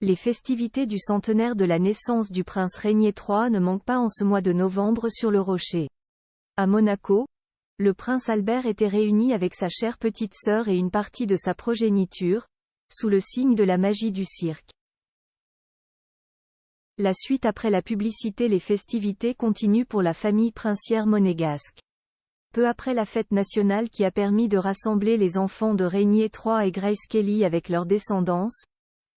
Les festivités du centenaire de la naissance du prince Régnier III ne manquent pas en ce mois de novembre sur le Rocher. À Monaco, le prince Albert était réuni avec sa chère petite sœur et une partie de sa progéniture, sous le signe de la magie du cirque. La suite après la publicité. Les festivités continuent pour la famille princière monégasque. Peu après la fête nationale qui a permis de rassembler les enfants de Régnier III et Grace Kelly avec leur descendance,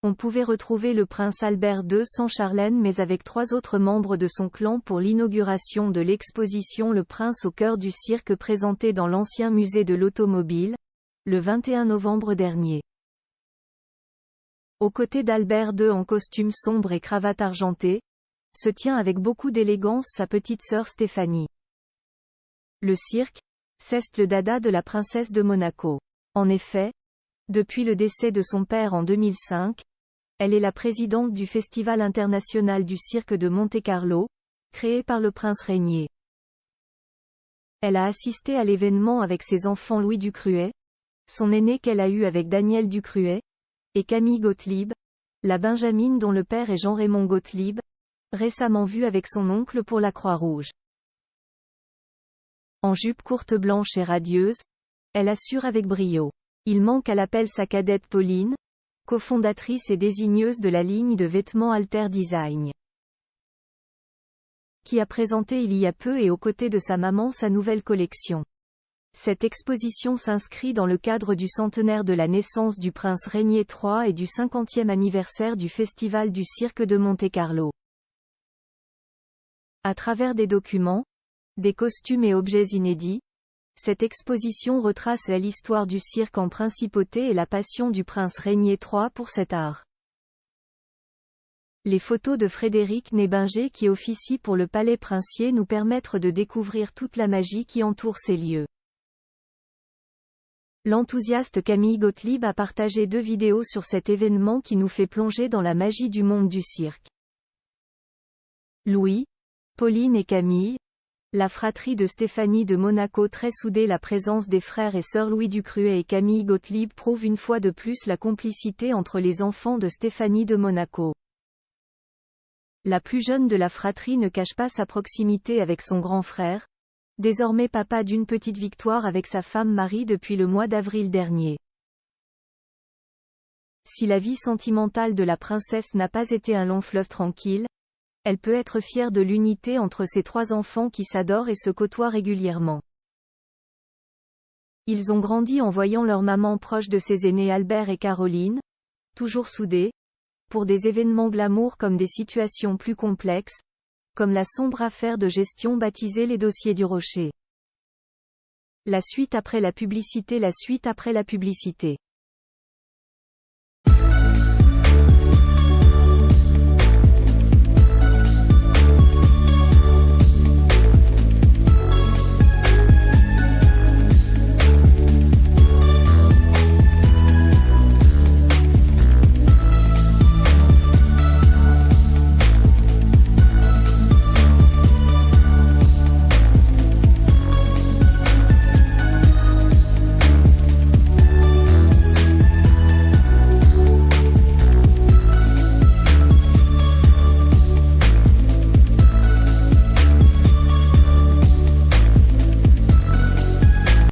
on pouvait retrouver le prince Albert II sans Charlène mais avec 3 autres membres de son clan pour l'inauguration de l'exposition Le Prince au cœur du cirque présentée dans l'ancien musée de l'automobile, le 21 novembre dernier. Aux côtés d'Albert II en costume sombre et cravate argentée, se tient avec beaucoup d'élégance sa petite sœur Stéphanie. Le cirque, c'est le dada de la princesse de Monaco. En effet, depuis le décès de son père en 2005, elle est la présidente du Festival international du cirque de Monte-Carlo, créé par le prince Régnier. Elle a assisté à l'événement avec ses enfants Louis Ducruet, son aîné qu'elle a eu avec Daniel Ducruet, et Camille Gottlieb, la benjamine dont le père est Jean-Raymond Gottlieb, récemment vue avec son oncle pour la Croix-Rouge. En jupe courte blanche et radieuse, elle assure avec brio. Il manque à l'appel sa cadette Pauline, cofondatrice et désigneuse de la ligne de vêtements Alter Design, qui a présenté il y a peu et aux côtés de sa maman sa nouvelle collection. Cette exposition s'inscrit dans le cadre du centenaire de la naissance du prince Régnier III et du 50e anniversaire du Festival du cirque de Monte-Carlo. À travers des documents, des costumes et objets inédits, cette exposition retrace l'histoire du cirque en principauté et la passion du prince Régnier III pour cet art. Les photos de Frédéric Nébinger qui officie pour le palais princier nous permettent de découvrir toute la magie qui entoure ces lieux. L'enthousiaste Camille Gottlieb a partagé 2 vidéos sur cet événement qui nous fait plonger dans la magie du monde du cirque. Louis, Pauline et Camille, la fratrie de Stéphanie de Monaco très soudée. La présence des frères et sœurs Louis Ducruet et Camille Gottlieb prouve une fois de plus la complicité entre les enfants de Stéphanie de Monaco. La plus jeune de la fratrie ne cache pas sa proximité avec son grand frère, désormais papa d'une petite Victoire avec sa femme Marie depuis le mois d'avril dernier. Si la vie sentimentale de la princesse n'a pas été un long fleuve tranquille, elle peut être fière de l'unité entre ses 3 enfants qui s'adorent et se côtoient régulièrement. Ils ont grandi en voyant leur maman proche de ses aînés Albert et Caroline, toujours soudés, pour des événements glamour comme des situations plus complexes, comme la sombre affaire de gestion baptisée les dossiers du Rocher. La suite après la publicité. La suite après la publicité.